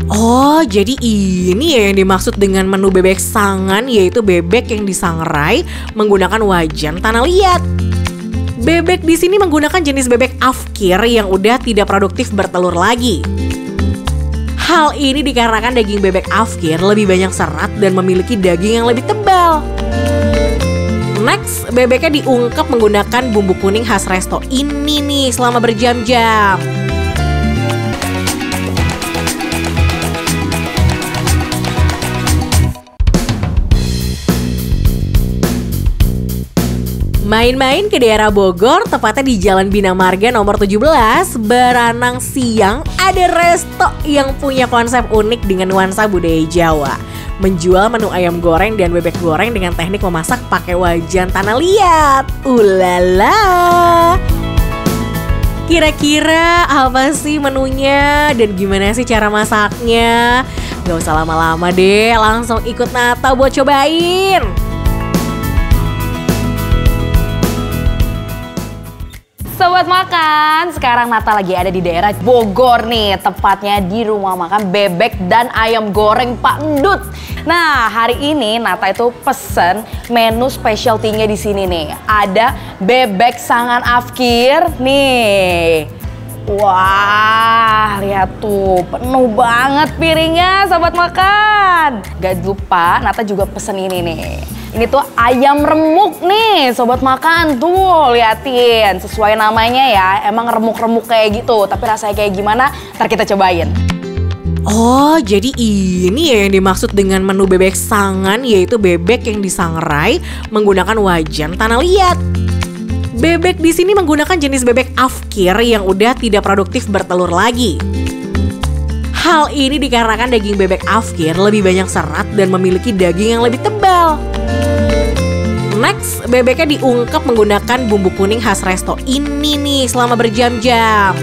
Oh, jadi ini ya yang dimaksud dengan menu bebek sangan, yaitu bebek yang disangrai menggunakan wajan tanah liat. Bebek di sini menggunakan jenis bebek afkir yang udah tidak produktif bertelur lagi. Hal ini dikarenakan daging bebek afkir lebih banyak serat dan memiliki daging yang lebih tebal. Next, bebeknya diungkep menggunakan bumbu kuning khas resto ini nih selama berjam-jam. Main-main ke daerah Bogor, tepatnya di Jalan Bina Marga nomor 17, Baranang Siang, ada resto yang punya konsep unik dengan nuansa budaya Jawa. Menjual menu ayam goreng dan bebek goreng dengan teknik memasak pakai wajan tanah liat. Ulala! Kira-kira apa sih menunya dan gimana sih cara masaknya? Gak usah lama-lama deh, langsung ikut Nata buat cobain. Sobat makan, sekarang Nata lagi ada di daerah Bogor nih, tepatnya di rumah makan bebek dan ayam goreng Pak Endut. Nah, hari ini Nata itu pesen menu specialty-nya di sini nih. Ada bebek sangan afkir nih. Wah, lihat tuh, penuh banget piringnya sobat makan. Gak lupa, Nata juga pesen ini nih. Ini tuh ayam remuk nih sobat makan, tuh liatin. Sesuai namanya ya, emang remuk-remuk kayak gitu. Tapi rasanya kayak gimana, ntar kita cobain. Oh, jadi ini ya yang dimaksud dengan menu bebek sangan, yaitu bebek yang disangrai menggunakan wajan tanah liat. Bebek di sini menggunakan jenis bebek afkir yang udah tidak produktif bertelur lagi. Hal ini dikarenakan daging bebek afkir lebih banyak serat dan memiliki daging yang lebih tebal. Next, bebeknya diungkep menggunakan bumbu kuning khas resto ini nih selama berjam-jam.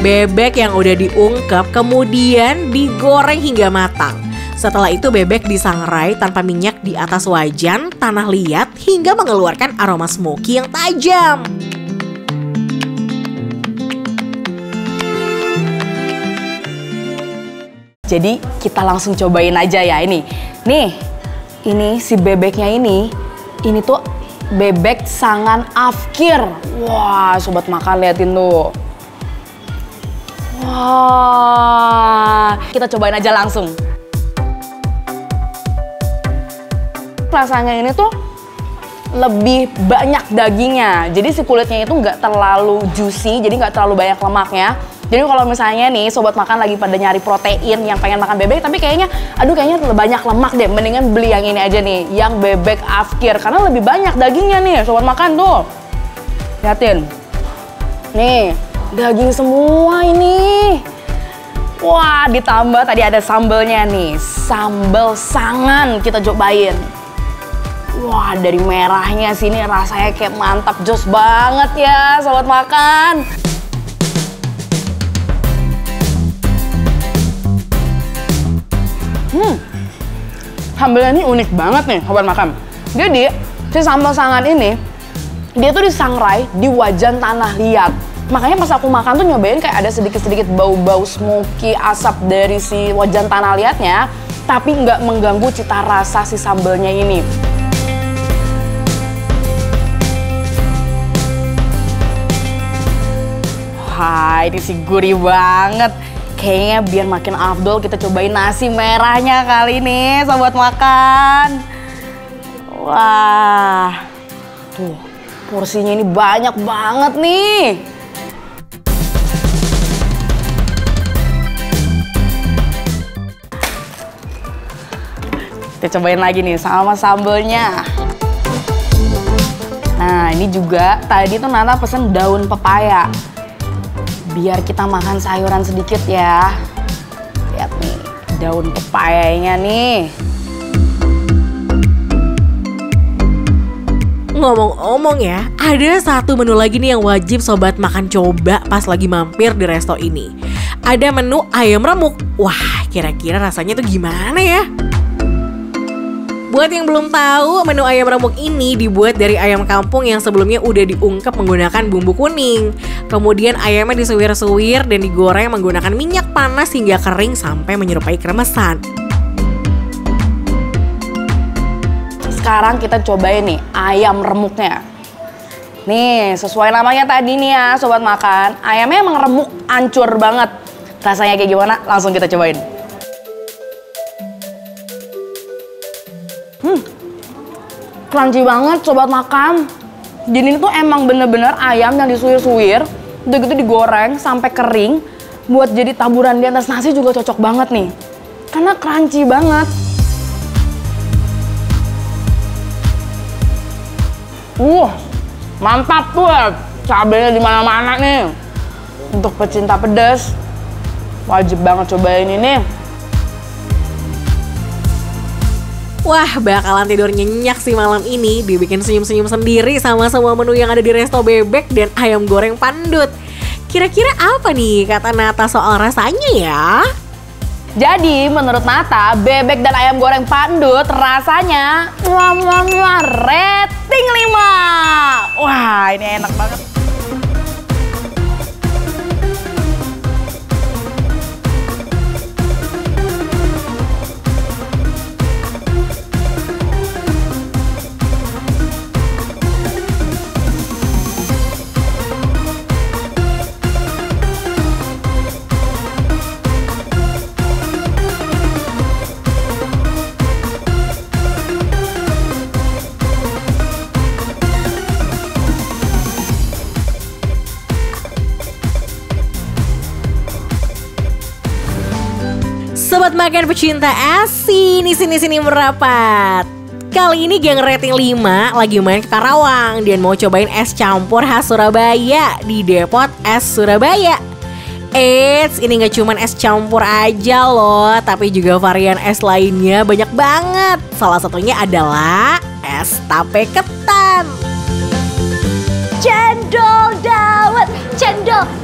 Bebek yang udah diungkep kemudian digoreng hingga matang. Setelah itu bebek disangrai tanpa minyak di atas wajan tanah liat hingga mengeluarkan aroma smoky yang tajam. Jadi kita langsung cobain aja ya ini. Nih, ini si bebeknya ini tuh bebek sangan afkir. Wah, sobat makan liatin tuh. Wah, kita cobain aja langsung. Rasanya ini tuh lebih banyak dagingnya. Jadi si kulitnya itu nggak terlalu juicy, jadi nggak terlalu banyak lemaknya. Jadi kalau misalnya nih sobat makan lagi pada nyari protein yang pengen makan bebek tapi kayaknya kayaknya banyak lemak deh, mendingan beli yang ini aja nih, yang bebek afkir karena lebih banyak dagingnya nih sobat makan tuh. Liatin. Nih, daging semua ini. Wah, ditambah tadi ada sambelnya nih, sambal sangan kita cobain. Wah, dari merahnya sini rasanya kayak mantap, jos banget ya sobat makan. Sambelnya ini unik banget nih sobat makan. Jadi si sambal sangan ini dia tuh disangrai di wajan tanah liat. Makanya pas aku makan tuh nyobain kayak ada sedikit-sedikit bau-bau smoky asap dari si wajan tanah liatnya, tapi nggak mengganggu cita rasa si sambelnya ini. Wah, ini sih gurih banget. Kayaknya biar makin afdol kita cobain nasi merahnya kali ini sobat makan. Wah, tuh porsinya ini banyak banget nih. Kita cobain lagi nih sama sambelnya. Nah, ini juga tadi tuh Nata pesen daun pepaya. Biar kita makan sayuran sedikit ya. Lihat nih, daun pepayanya nih. Ngomong-ngomong ya, ada satu menu lagi nih yang wajib sobat makan coba pas lagi mampir di resto ini. Ada menu ayam remuk. Wah, kira-kira rasanya tuh gimana ya? Buat yang belum tahu, menu ayam remuk ini dibuat dari ayam kampung yang sebelumnya udah diungkep menggunakan bumbu kuning. Kemudian ayamnya disuwir-suwir dan digoreng menggunakan minyak panas hingga kering sampai menyerupai kremesan. Sekarang kita cobain nih ayam remuknya. Nih, sesuai namanya tadi nih ya sobat makan, ayamnya emang remuk ancur banget. Rasanya kayak gimana? Langsung kita cobain. Crunchy banget sobat makan. Jadi ini tuh emang bener-bener ayam yang disuwir-suwir, udah gitu digoreng sampai kering, buat jadi taburan di atas nasi juga cocok banget nih. Karena crunchy banget. Mantap tuh ya, cabenya di mana-mana nih. Untuk pecinta pedas, wajib banget cobain ini. Wah, bakalan tidur nyenyak sih malam ini. Dibikin senyum-senyum sendiri sama semua menu yang ada di Resto Bebek dan ayam goreng pandut. Kira-kira apa nih kata Nata soal rasanya ya? Jadi menurut Nata, bebek dan ayam goreng pandut rasanya rating 5. Wah, ini enak banget. Sobat makan pecinta asin, sini merapat. Kali ini geng rating 5 lagi main ke Karawang dan mau cobain es campur khas Surabaya di Depot Es Surabaya. Eits, ini gak cuman es campur aja loh, tapi juga varian es lainnya banyak banget. Salah satunya adalah es tape ketan. Cendol dawet,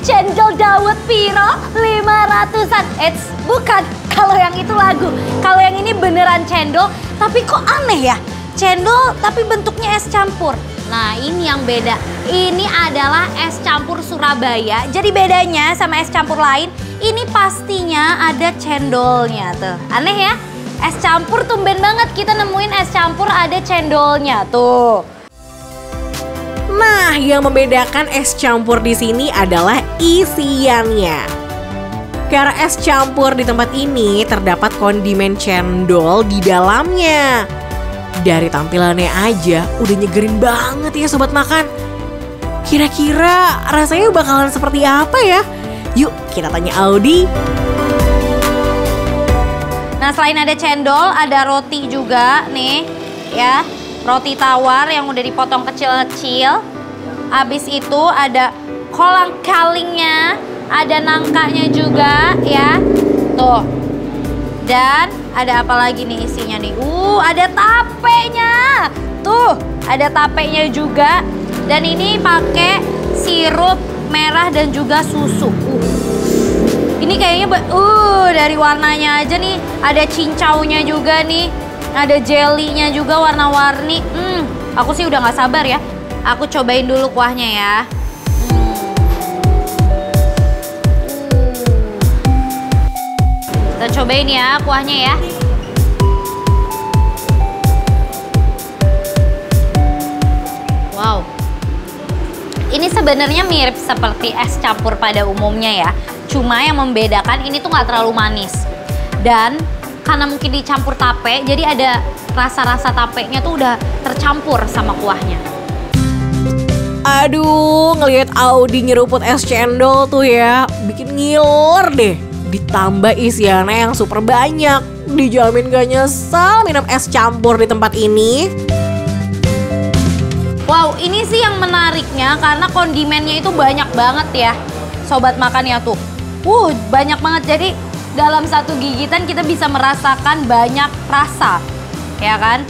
cendol dawet piro 500-an. Eits, bukan. Kalau yang itu lagu, kalau yang ini beneran cendol, tapi kok aneh ya? Cendol tapi bentuknya es campur. Nah, ini yang beda. Ini adalah es campur Surabaya. Jadi bedanya sama es campur lain, ini pastinya ada cendolnya tuh. Aneh ya? Es campur tumben banget kita nemuin es campur ada cendolnya tuh. Nah, yang membedakan es campur di sini adalah isiannya. Karena es campur di tempat ini terdapat kondimen cendol di dalamnya. Dari tampilannya aja udah nyegerin banget ya sobat makan. Kira-kira rasanya bakalan seperti apa ya? Yuk kita tanya Audi. Nah, selain ada cendol, ada roti juga nih ya. Roti tawar yang udah dipotong kecil-kecil. Habis itu ada kolang kalingnya, ada nangkanya juga ya. Tuh. Dan ada apa lagi nih isinya nih? Ada tapenya. Tuh, ada tapenya juga. Dan ini pakai sirup merah dan juga susu. Ini kayaknya dari warnanya aja nih, ada cincaunya juga nih. Ada jelinya juga warna-warni. Aku sih udah gak sabar ya. Aku cobain dulu kuahnya ya. Kita cobain ya kuahnya ya. Wow. Ini sebenarnya mirip seperti es campur pada umumnya ya. Cuma yang membedakan ini tuh gak terlalu manis. Dan karena mungkin dicampur tape, jadi ada rasa-rasa tapenya tuh udah tercampur sama kuahnya. Aduh, ngelihat Audi nyeruput es cendol tuh ya, bikin ngiler deh. Ditambah isiannya yang super banyak, dijamin gak nyesel minum es campur di tempat ini. Wow, ini sih yang menariknya karena kondimennya itu banyak banget ya. Sobat makannya tuh. Banyak banget. Jadi dalam satu gigitan kita bisa merasakan banyak rasa. Ya kan?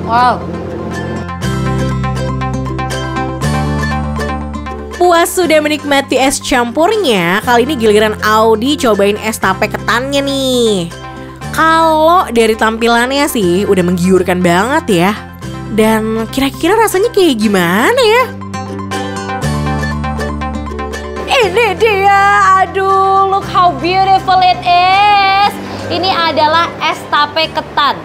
Wow. Puas sudah menikmati es campurnya, kali ini giliran Audi cobain es tape ketannya nih. Kalau dari tampilannya sih udah menggiurkan banget ya. Dan kira-kira rasanya kayak gimana ya? Ini dia, aduh, look how beautiful it is. Ini adalah es tape ketan.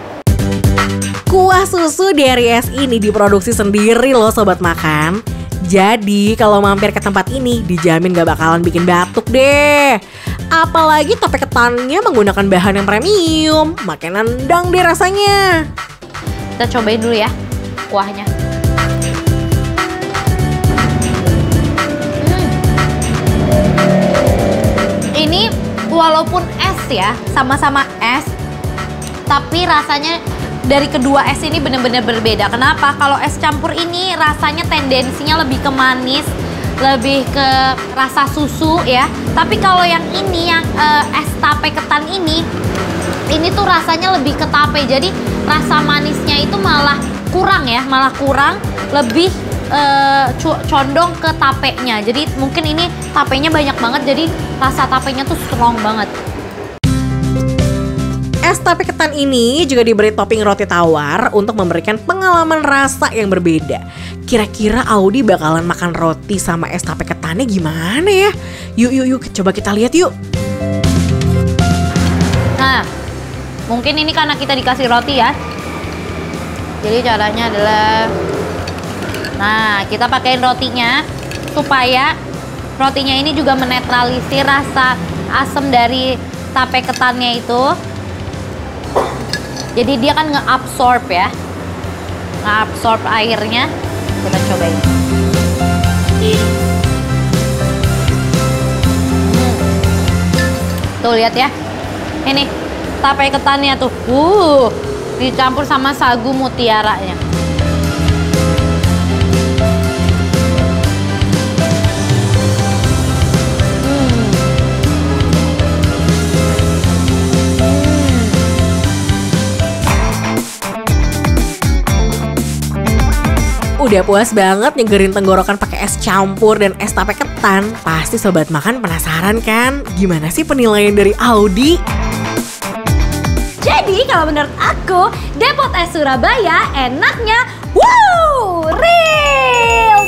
Kuah susu dari es ini diproduksi sendiri loh sobat makan. Jadi kalau mampir ke tempat ini dijamin gak bakalan bikin batuk deh. Apalagi tape ketannya menggunakan bahan yang premium, makin nendang deh rasanya. Kita cobain dulu ya kuahnya. Ini walaupun es ya, sama-sama es, tapi rasanya dari kedua es ini benar-benar berbeda. Kenapa? Kalau es campur ini rasanya tendensinya lebih ke manis, lebih ke rasa susu ya. Tapi kalau yang ini, yang es tape ketan ini tuh rasanya lebih ke tape. Jadi rasa manisnya itu malah kurang ya, lebih condong ke tapenya. Jadi mungkin ini tapenya banyak banget, jadi rasa tapenya tuh strong banget. Es tape ketan ini juga diberi topping roti tawar untuk memberikan pengalaman rasa yang berbeda. Kira-kira Audi bakalan makan roti sama es tape ketannya gimana ya? Yuk, coba kita lihat yuk. Nah, mungkin ini karena kita dikasih roti ya. Jadi caranya adalah, nah kita pakein rotinya supaya rotinya ini juga menetralisir rasa asam dari tape ketannya itu. Jadi dia kan nge-absorb ya, nge-absorb airnya. Kita cobain. Tuh lihat ya, ini tape ketannya tuh, dicampur sama sagu mutiaranya. Udah puas banget nyegerin tenggorokan pakai es campur dan es tape ketan. Pasti sobat makan penasaran kan? Gimana sih penilaian dari Audi? Jadi kalau menurut aku, Depot Es Surabaya enaknya real.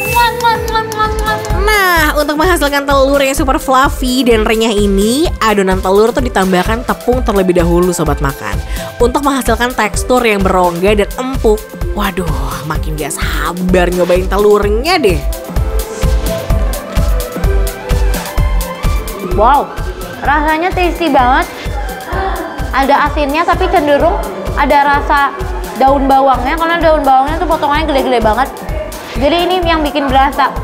Nah, untuk menghasilkan telur yang super fluffy dan renyah ini, adonan telur tuh ditambahkan tepung terlebih dahulu sobat makan. Untuk menghasilkan tekstur yang berongga dan empuk. Waduh, makin gak sabar nyobain telurnya deh. Wow, rasanya tasty banget. Ada asinnya tapi cenderung ada rasa daun bawangnya, karena daun bawangnya tuh potongannya gede-gede banget. Jadi ini yang bikin berasa